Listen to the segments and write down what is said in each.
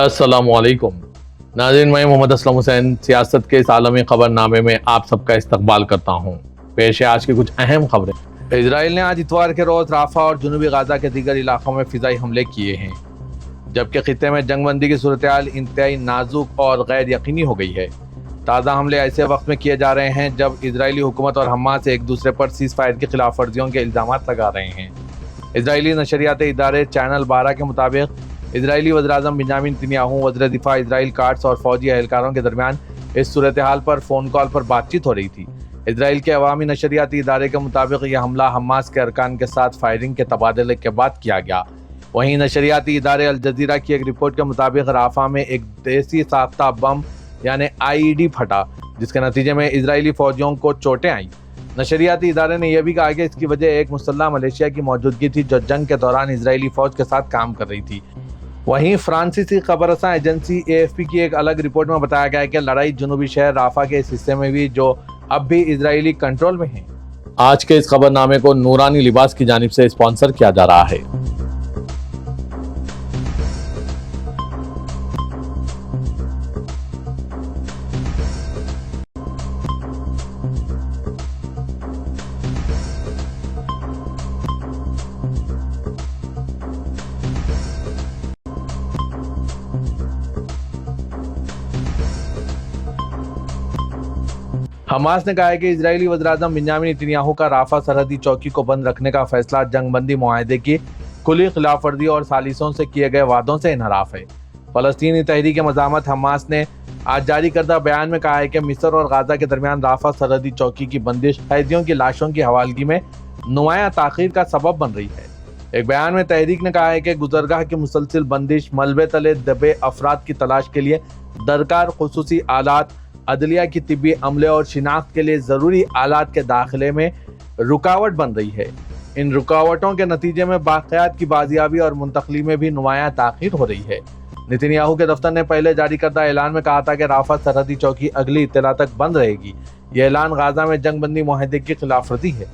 अस्सलाम वालेकुम नाज़रीन, मैं मोहम्मद असलम हुसैन सियासत के इस आलमी खबरनामे में आप सबका इस्तकबाल करता हूँ। पेश है आज की कुछ अहम खबरें। इजराइल ने आज इतवार के रोज़ राफा और जुनूबी गाज़ा के दीगर इलाकों में फ़िज़ाई हमले किए हैं, जबकि खित्ते में जंगबंदी की सूरत-ए-हाल इंतहाई नाजुक और गैर यकीनी हो गई है। ताज़ा हमले ऐसे वक्त में किए जा रहे हैं जब इजरायली हुकूमत और हमास एक दूसरे पर सीज़ फायर की खिलाफ वर्जियों के इल्ज़ाम लगा रहे हैं। इजरायली नशरियाती इदारे चैनल 12 के मुताबिक इजरायली वज़ीर-ए-आज़म बेंजामिन नेतन्याहू, वज़ीर दिफा इजराइल काट्स और फौजी एहलकारों के दरमियान इस सूरत-ए-हाल पर फ़ोन कॉल पर बातचीत हो रही थी। इजराइल के अवामी नशरियाती इदारे के मुताबिक यह हमला हमास के अरकान के साथ फायरिंग के तबादले के बाद किया गया। वहीं नशरियाती इदारे अल जज़ीरा की एक रिपोर्ट के मुताबिक राफा में एक देसी साख्ता बम यानी IED फटा, जिसके नतीजे में इजरायली फौजियों को चोटें आईं। नशरियाती इदारे ने यह भी कहा कि इसकी वजह एक मुसल्लह मलेशिया की मौजूदगी थी, जो जंग के दौरान इजरायली फौज के साथ काम कर रही थी। वहीं फ्रांसीसी खबरसां एजेंसी AFP की एक अलग रिपोर्ट में बताया गया है कि लड़ाई जुनूबी शहर राफा के इस हिस्से में भी, जो अब भी इजरायली कंट्रोल में है। आज के इस खबरनामे को नूरानी लिबास की जानिब से स्पॉन्सर किया जा रहा है। हमास ने कहा है कि इजरायली वज़ीर-ए-आज़म बेंजामिन नेतन्याहू का राफा सरहदी चौकी को बंद रखने का फैसला जंगबंदी मुआहदे की खुली खिलाफवर्जी और सालिसों से किए गए वादों से इनहराफ है। फ़लस्तीनी तहरीक मज़ामत हमास ने आज जारी करदा बयान में कहा है कि मिस्र और गाज़ा के दरमियान राफा सरहदी चौकी की बंदिश कैदियों की लाशों की हवालगी में नुमायां ताख़ीर का सबब बन रही है। एक बयान में तहरीक ने कहा है कि गुज़रगाह की मुसलसिल बंदिश मलबे तले दबे अफराद की तलाश के लिए दरकार खुसूसी आलात, अदलिया की तिब्बी अमले और शिनाख्त के लिए ज़रूरी आलात के दाखिले में रुकावट बन रही है। इन रुकावटों के नतीजे में बाक़ियात की बाजियाबी और मुंतकली में भी नुमायां ताख़ीर हो रही है। नेतन्याहू के दफ्तर ने पहले जारी करदा ऐलान में कहा था कि राफा सरहदी चौकी अगली इत्तला तक बंद रहेगी। यह ऐलान गाज़ा में जंगबंदी मुआहदे की खिलाफवर्जी है।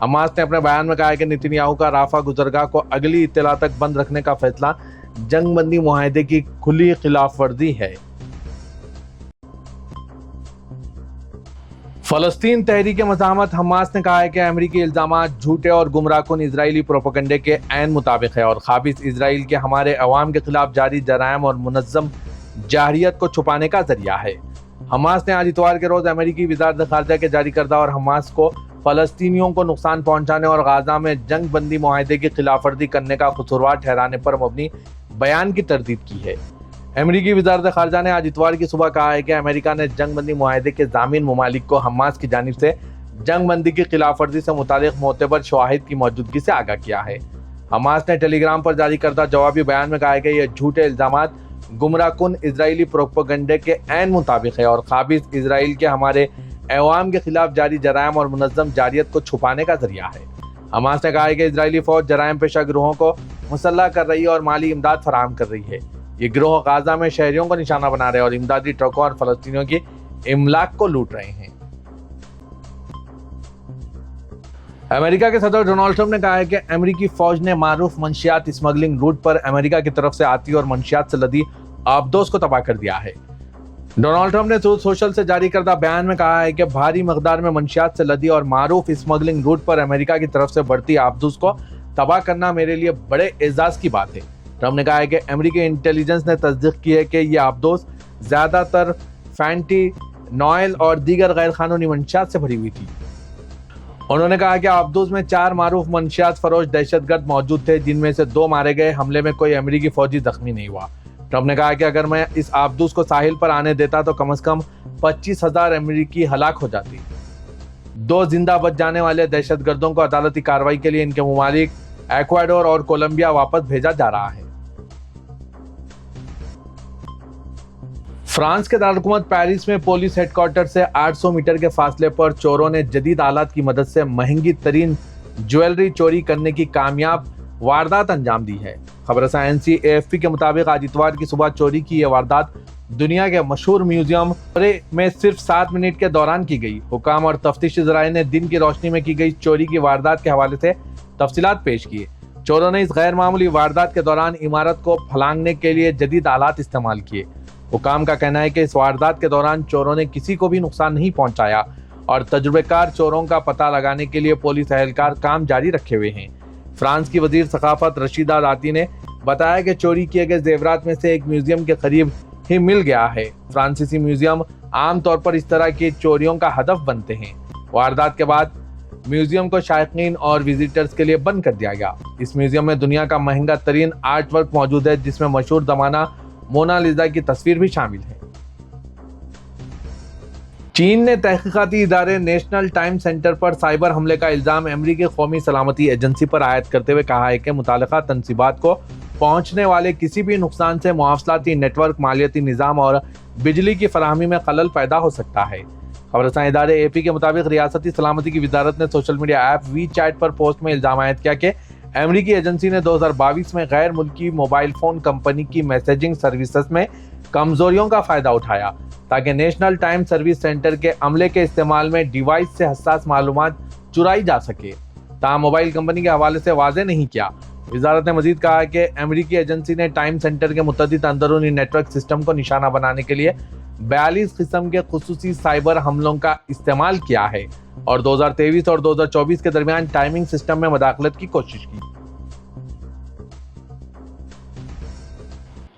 हमास ने अपने बयान में कहा है कि नेतन्याहू का राफा गुज़रगाह को अगली इत्तला तक बंद रखने का फैसला जंगबंदी मुआहदे की खुली खिलाफवर्जी है। फ़लस्तीन तहरीक मज़ाहमत हमास ने कहा है कि अमेरिकी इल्ज़ामात झूठे और गुमराहकुन इजरायली प्रोपेगेंडे के ऐन मुताबिक है और ख़ाबिस इजराइल के हमारे अवाम के खिलाफ जारी जराइम और मुनज़्ज़म जाहिरियत को छुपाने का जरिया है। हमास ने आज इतवार के रोज़ अमेरिकी वज़ारत ख़ारजा के जारी करदा और हमास को फ़लस्तीनियों को नुकसान पहुँचाने और गाज़ा में जंग बंदी मुआहदे की खिलाफवर्जी करने का कसूरवार ठहराने पर मबनी बयान की तरदीद की है। अमेरिकी वज़ारत ख़ारजा ने आज इतवार की सुबह कहा है कि अमेरिका ने जंग बंदी मुआहदे के ज़ामीन ममालिक को हमास की जानिब से जंग बंदी की खिलाफवर्जी से मुतालिक मोतबर शवाहिद की मौजूदगी से आगाह किया है। हमास ने टेलीग्राम पर जारी करदा जवाबी बयान में कहा है कि यह झूठे इल्ज़ामात गुमराहकुन इजरायली प्रोपेगेंडे के ऐन मुताबिक है और ख़ाबिस इजराइल के हमारे अवाम के खिलाफ जारी जराइम और मुनज़्ज़म जारियत को छुपाने का जरिया है। हमास ने कहा है कि इजरायली फ़ौज जराइम पेशा गिरोहों को मुसल्लह कर रही है और माली इमदाद फराहम कर रही है। ये गिरोह गाज़ा में शहरियों को निशाना बना रहे हैं और इमदादी ट्रकों और फ़लस्तीनियों की इमलाक को लूट रहे हैं। अमेरिका के सदर डोनाल्ड ट्रंप ने कहा है कि अमेरिकी फौज ने मारूफ मंशियात स्मगलिंग रूट पर अमेरिका की तरफ से आती और मंशियात से लदी आबदोज को तबाह कर दिया है। डोनाल्ड ट्रंप ने ट्रूथ सोशल से जारी करदा बयान में कहा है कि भारी मकदार में मंशियात से लदी और मारूफ स्मगलिंग रूट पर अमेरिका की तरफ से बढ़ती आबदोज को तबाह करना मेरे लिए बड़े एजाज की बात है। ट्रंप ने कहा है कि अमेरिकी इंटेलिजेंस ने तस्दीक की है कि ये आबदोज ज़्यादातर फैंटीनॉयल और दीगर गैर कानूनी मंशियात से भरी हुई थी। उन्होंने कहा कि आबदोज में 4 मारूफ मंशियात फरोश दहशतगर्द मौजूद थे, जिनमें से 2 मारे गए। हमले में कोई अमेरिकी फौजी जख्मी नहीं हुआ। ट्रंप ने कहा कि अगर मैं इस आबदोज को साहिल पर आने देता तो कम से कम 25,000 अमेरिकी हलाक हो जाती। 2 जिंदा बच जाने वाले दहशतगर्दों को अदालती कार्रवाई के लिए इनके मुमालिक एक्वाडोर और कोलंबिया वापस भेजा जा रहा है। फ्रांस के दारकूमत पेरिस में पुलिस हेडक्वार्टर से 800 मीटर के फासले पर चोरों ने जदीद आलात की मदद से महंगी तरीन ज्वेलरी चोरी करने की कामयाब वारदात अंजाम दी है। खबरसां एजेंसी AFP के मुताबिक आज इतवार की सुबह चोरी की यह वारदात दुनिया के मशहूर म्यूजियम में सिर्फ 7 मिनट के दौरान की गई। हुकाम और तफ्तीशी ज़राए ने दिन की रोशनी में की गई चोरी की वारदात के हवाले से तफसीलात पेश किए। चोरों ने इस गैर मामूली वारदात के दौरान इमारत को फलांगने के लिए जदीद आलात इस्तेमाल किए। हुकाम का कहना है कि इस वारदात के दौरान चोरों ने किसी को भी नुकसान नहीं पहुंचाया और तजुर्बेकार चोरों का पता लगाने के लिए पुलिस एहलकार काम जारी रखे हुए हैं। फ्रांस की वजीर सकाफत रशीदा दाती ने बताया कि चोरी किए गए जेवरात में से एक म्यूजियम के करीब ही मिल गया है। फ्रांसीसी म्यूजियम आमतौर पर इस तरह की चोरियों का हदफ बनते हैं। वारदात के बाद म्यूजियम को शायकीन और विजिटर्स के लिए बंद कर दिया गया। इस म्यूजियम में दुनिया का महंगा तरीन आर्ट वर्क मौजूद है, जिसमें मशहूर जमाना मोनालिसा की तस्वीर भी शामिल है। चीन ने तहकीकाती इदारे नेशनल टाइम सेंटर पर साइबर हमले का इल्जाम अमेरिकी कौमी सलामती एजेंसी पर आयद करते हुए कहा है कि मुतालिका तंसीबात को पहुंचने वाले किसी भी नुकसान से मुआवसलाती नेटवर्क, मालियाती निज़ाम और बिजली की फराहमी में खलल पैदा हो सकता है। खबरसां इदारे AP के मुताबिक रियासती सलामती की वजारत ने सोशल मीडिया ऐप WeChat पर पोस्ट में इल्जाम आयद किया कि अमेरिकी एजेंसी ने 2022 में गैर मुल्की मोबाइल फोन कंपनी की मैसेजिंग सर्विसेज में कमजोरियों का फायदा उठाया ताकि नेशनल टाइम सर्विस सेंटर के अमले के इस्तेमाल में डिवाइस से हसास मालूमात चुराई जा सके। ताहम मोबाइल कंपनी के हवाले से वाज़ेह नहीं किया। वजारत ने मजीद कहा कि अमेरिकी एजेंसी ने टाइम सेंटर के मुतअद्दिद अंदरूनी नेटवर्क सिस्टम को निशाना बनाने के लिए 42 किस्म के खुसूसी साइबर हमलों का इस्तेमाल किया है और 2023 और 2024 के दरमियान टाइमिंग सिस्टम में मदाखलत की कोशिश की।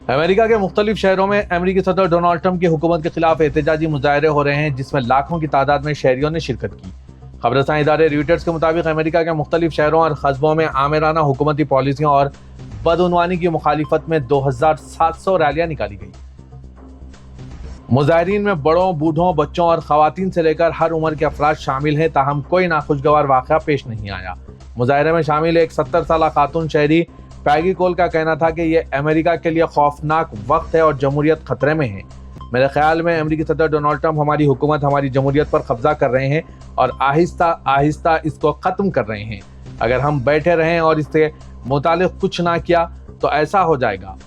अमेरिका के मुख्तलिफ शहरों में अमेरिकी सदर डोनाल्ड ट्रंप की हुकूमत के खिलाफ एहतजाजी मुजाहरे हो रहे हैं, जिसमें लाखों की तादाद में शहरियों ने शिरकत की। खबरसां इदारे रॉयटर्स के मुताबिक अमेरिका के मुख्तलिफ शहरों और कस्बों में आमिराना हुकूमती पॉलिसियों और बदउनवानी की मुखालिफत में 2700 रैलियां निकाली गई। मुजाहरीन में बड़ों, बूढ़ों, बच्चों और खवातीन से लेकर हर उम्र के अफराद शामिल हैं, ताहम कोई नाखुशगवार वाक़या पेश नहीं आया। मुजाहरे में शामिल एक 70 साला खातून शहरी पैगी कोल का कहना था कि यह अमेरिका के लिए खौफनाक वक्त है और जमहूरियत खतरे में है। मेरे ख्याल में अमेरिकी सदर डोनाल्ड ट्रंप हमारी हुकूमत, हमारी जमहूरियत पर कब्जा कर रहे हैं और आहिस्ता आहिस्ता इसको ख़त्म कर रहे हैं। अगर हम बैठे रहें और इससे मुतालिक कुछ ना किया तो ऐसा हो जाएगा।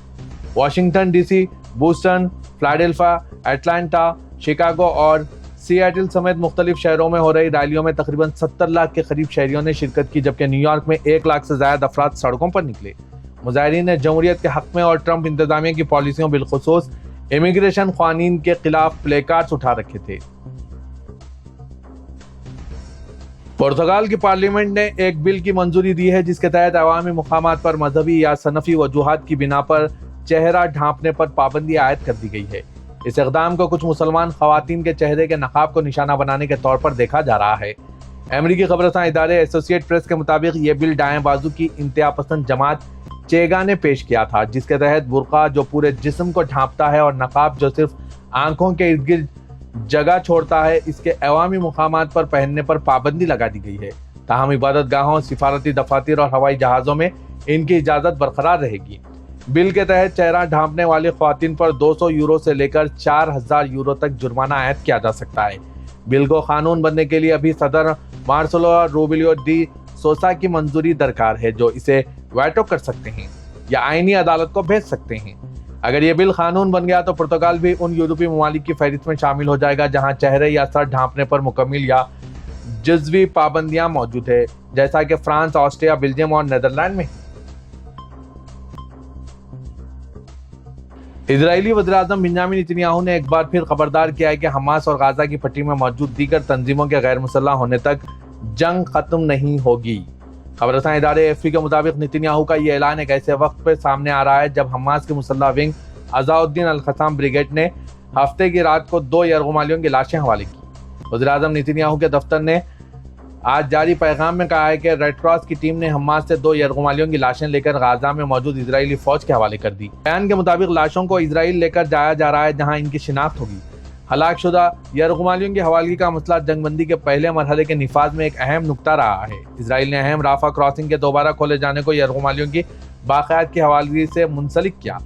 Washington DC, Boston, Philadelphia, Atlanta, Chicago और सिएटल समेत मुख्तलिफ शहरों में हो रही रैलियों में तकरीबन 70 लाख के करीब शहरियों ने शिरकत की, जबकि न्यूयॉर्क में 1 लाख से ज़्यादा अफराद सड़कों पर निकले। मुजाहिरीन ने जमहूरियत के हक़ में और ट्रंप इंतजामिया की पॉलिसियों बिलखुसूस इमिग्रेशन क़ानून के खिलाफ प्ले कार्ड्स उठा रखे थे। पुर्तगाल की पार्लियामेंट ने एक बिल की मंजूरी दी है, जिसके तहत अवामी मुकामात पर मजहबी या सनफी वजूहात की बिना पर चेहरा ढांपने पर पाबंदी आयद कर दी गई है। इस इक़दाम को कुछ मुसलमान ख़वातीन के चेहरे के नकाब को निशाना बनाने के तौर पर देखा जा रहा है। अमेरिकी खबरसां इदारे एसोसिएट प्रेस के मुताबिक ये बिल दाएं बाजू की इंतहा पसंद जमात चेगा ने पेश किया था, जिसके तहत बुर्का जो पूरे जिस्म को ढांपता है और नकाब जो सिर्फ आंखों के इर्द गिर्द जगह छोड़ता है, इसके अवामी मुकामात पर पहनने पर पाबंदी लगा दी गई है। ताहम इबादत गाहों, सिफारती दफातर और हवाई जहाज़ों में इनकी इजाज़त बरकरार रहेगी। बिल के तहत चेहरा ढांपने वाली ख्वातीन पर 200 यूरो से लेकर 4000 यूरो तक जुर्माना आयद किया जा सकता है। बिल को कानून बनने के लिए अभी सदर मार्सेलो रूबिलो डी सोसा की मंजूरी दरकार है, जो इसे वेटो कर सकते हैं या आईनी अदालत को भेज सकते हैं। अगर ये बिल कानून बन गया तो पुर्तगाल भी उन यूरोपीय ममालिक की फहरिस्त में शामिल हो जाएगा जहां चेहरे या सर ढांपने पर मुकम्मल या जज़वी पाबंदियां मौजूद है, जैसा कि फ्रांस, ऑस्ट्रिया, बेल्जियम और नीदरलैंड में। इजरायली वज़ीर-ए-आज़म बेंजामिन नेतन्याहू ने एक बार फिर खबरदार किया है कि हमास और गाजा की पट्टी में मौजूद दीगर तंजीमों के गैर मुसल्लह होने तक जंग खत्म नहीं होगी। खबरसां इदारे AFP के मुताबिक नेतन्याहू का ये ऐलान एक ऐसे वक्त पर सामने आ रहा है जब हमास के मुसल्लह विंग अज़ाउद्दीन अल-क़स्साम ब्रिगेड ने हफ्ते की रात को 2 यरगुमालियों की लाशें हवाले की। वज़ीर-ए-आज़म नेतन्याहू के दफ्तर ने आज जारी पैगाम में कहा है कि रेड क्रॉस की टीम ने हमास से 2 यरगुमालियों की लाशें लेकर गाजा में मौजूद इजरायली फौज के हवाले कर दी। बयान के मुताबिक लाशों को इजराइल लेकर जाया जा रहा है, जहां इनकी शिनाख्त होगी। हलाक शुदा यरगुमालियों की हवालगी का मसला जंगबंदी के पहले मरहले के निफाज में एक अहम नुक्ता रहा है। इजराइल ने अहम राफा क्रॉसिंग के दोबारा खोले जाने को यरगुमालियों की बाकायद की हवालगी से मुंसलिक किया।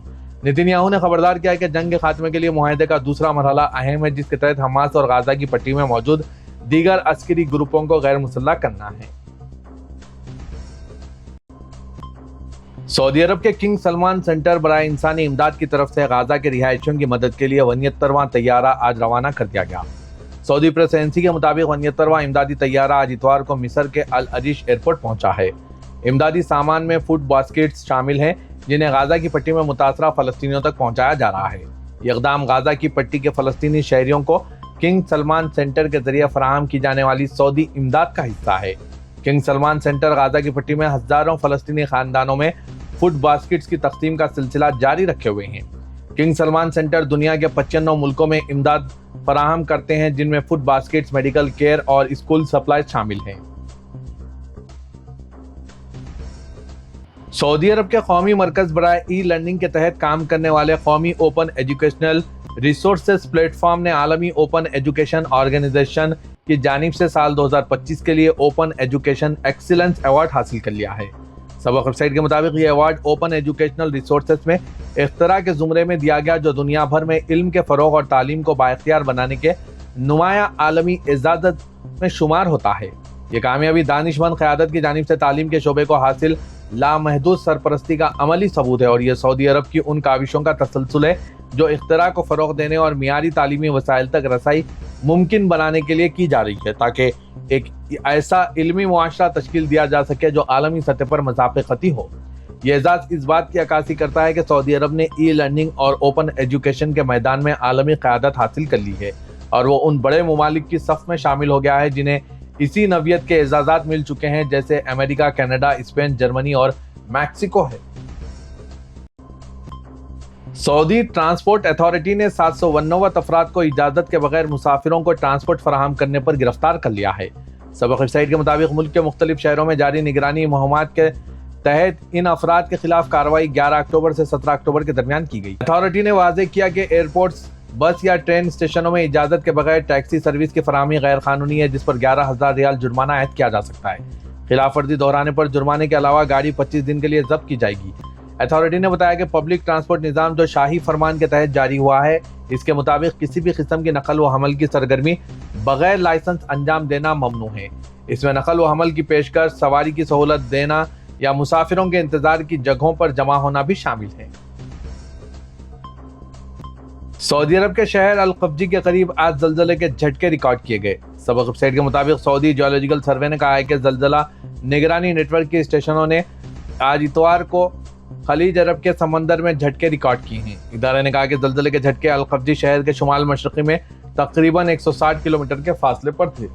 नेतन्याहू ने खबरदार किया कि जंग के खात्मे के लिए मुआहदे का दूसरा मरहला अहम है, जिसके तहत हमास और गाजा की पट्टी में मौजूद दीगर अस्करी ग्रुपों को गैर मुसल्लह करना है। सऊदी अरब के किंग सलमान सेंटर बराए इंसानी इमदाद की तरफ से गाजा के रिहायशियों की मदद के लिए 79वां तैयारा आज रवाना कर दिया गया। सऊदी प्रेस एजेंसी के मुताबिक 79वां इमदादी तैयारा आज इतवार को मिस्र के अल अरीश एयरपोर्ट पहुंचा है। امدادی سامان میں فوڈ باسکٹس شامل ہیں جنہیں غازہ کی پٹی میں متاثرہ فلسطینیوں تک پہنچایا جا رہا ہے۔ یہ اقدام غازہ کی پٹی کے فلسطینی شہریوں کو کنگ سلمان سینٹر کے ذریعے فراہم کی جانے والی سعودی امداد کا حصہ ہے۔ کنگ سلمان سینٹر غازہ کی پٹی میں ہزاروں فلسطینی خاندانوں میں فوڈ باسکٹس کی تقسیم کا سلسلہ جاری رکھے ہوئے ہیں۔ کنگ سلمان سینٹر دنیا کے 95 ملکوں میں امداد فراہم کرتے ہیں، جن میں فوڈ باسکٹس، میڈیکل کیئر اور اسکول سپلائز شامل ہیں۔ سعودی عرب کے قومی مرکز برائے ای لرننگ کے تحت کام کرنے والے قومی open educational resources plate form نے عالمی اوپن ایجوکیشن آرگنائزیشن کی جانب سے سال 2025 کے لیے اوپن ایجوکیشن ایکسیلنس ایوارڈ حاصل کر لیا ہے۔ سبق ویب سائٹ کے مطابق یہ ایوارڈ اوپن ایجوکیشنل ریسورسز میں اختراع کے زمرے میں دیا گیا، جو دنیا بھر میں علم کے فروغ اور تعلیم کو بااختیار بنانے کے نمایاں عالمی اعزازات میں شمار ہوتا ہے۔ یہ کامیابی دانش مند قیادت کی جانب سے تعلیم کے شعبے کو حاصل لامحدود سرپرستی کا عملی ثبوت ہے، اور یہ سعودی عرب کی ان کاوشوں کا تسلسل ہے جو اختراع کو فروغ دینے اور معیاری تعلیمی وسائل تک رسائی ممکن بنانے کے لیے کی جا رہی ہے، تاکہ ایک ایسا علمی معاشرہ تشکیل دیا جا سکے جو عالمی سطح پر مذاق خطی ہو۔ یہ اعزاز اس بات کی عکاسی کرتا ہے کہ سعودی عرب نے ای لرننگ اور اوپن ایجوکیشن کے میدان میں عالمی قیادت حاصل کر لی ہے، اور وہ ان بڑے ممالک کی صف میں شامل ہو گیا ہے جنہیں اسی نوعیت کے اعزازات مل چکے ہیں، جیسے امریکہ، کینیڈا، اسپین، جرمنی اور میکسیکو ہے۔ سعودی ٹرانسپورٹ اتھارٹی نے 759 افراد کو اجازت کے بغیر مسافروں کو ٹرانسپورٹ فراہم کرنے پر گرفتار کر لیا ہے۔ سبق ویب سائٹ کے مطابق ملک کے مختلف شہروں میں جاری نگرانی مہمات کے تحت ان افراد کے خلاف کارروائی 11 اکتوبر سے 17 اکتوبر کے درمیان کی گئی۔ اتھارٹی نے واضح کیا کہ ایئرپورٹس، بس یا ٹرین اسٹیشنوں میں اجازت کے بغیر ٹیکسی سروس کی فراہمی غیر قانونی ہے، جس پر 11,000 ریال جرمانہ عائد کیا جا سکتا ہے۔ خلاف ورزی دہرانے پر جرمانے کے علاوہ گاڑی 25 دن کے لیے ضبط کی جائے گی۔ اتھارٹی نے بتایا کہ پبلک ٹرانسپورٹ نظام جو شاہی فرمان کے تحت جاری ہوا ہے، اس کے مطابق کسی بھی قسم کی نقل و حمل کی سرگرمی بغیر لائسنس انجام دینا ممنوع ہے۔ اس میں نقل و حمل کی پیشکش، سواری کی سہولت دینا یا مسافروں کے انتظار کی جگہوں پر جمع ہونا بھی شامل ہے۔ سعودی عرب کے شہر القبجی کے قریب آج زلزلے کے جھٹکے ریکارڈ کیے گئے۔ سبق ویب سائٹ کے مطابق سعودی جیولوجیکل سروے نے کہا ہے کہ زلزلہ نگرانی نیٹ ورک کے اسٹیشنوں نے آج اتوار کو خلیج عرب کے سمندر میں جھٹکے ریکارڈ کیے ہیں۔ ادارے نے کہا کہ زلزلے کے جھٹکے القبجی شہر کے شمال مشرقی میں تقریباً 160 کلومیٹر کے فاصلے پر تھے۔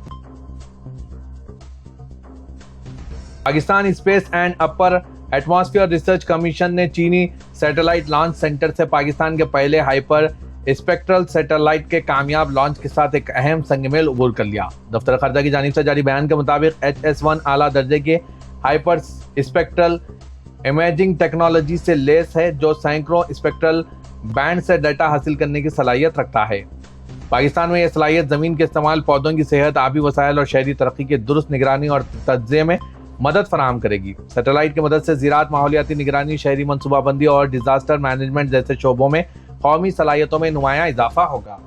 Pakistan space and upper atmosphere research commission نے چینی سیٹلائٹ لانچ سینٹر سے پاکستان کے پہلے ہائپر اسپیکٹرل سیٹلائٹ کے کامیاب لانچ کے ساتھ ایک اہم سنگ میل عبور کر لیا۔ دفتر خارجہ کی جانب سے جاری بیان کے مطابق HS-1 اعلیٰ درجے کے ہائپر اسپیکٹرل امیجنگ ٹیکنالوجی سے لیس ہے، جو سینکڑوں اسپیکٹرل بینڈ سے ڈیٹا حاصل کرنے کی صلاحیت رکھتا ہے۔ پاکستان میں یہ صلاحیت زمین کے استعمال، پودوں کی صحت، آبی وسائل اور شہری ترقی کی درست نگرانی اور تجزیے میں مدد فراہم کرے گی۔ سیٹلائٹ کی مدد سے زراعت، ماحولیاتی نگرانی، شہری منصوبہ بندی اور ڈیزاسٹر مینجمنٹ جیسے شعبوں میں قومی صلاحیتوں میں نمایاں اضافہ ہوگا۔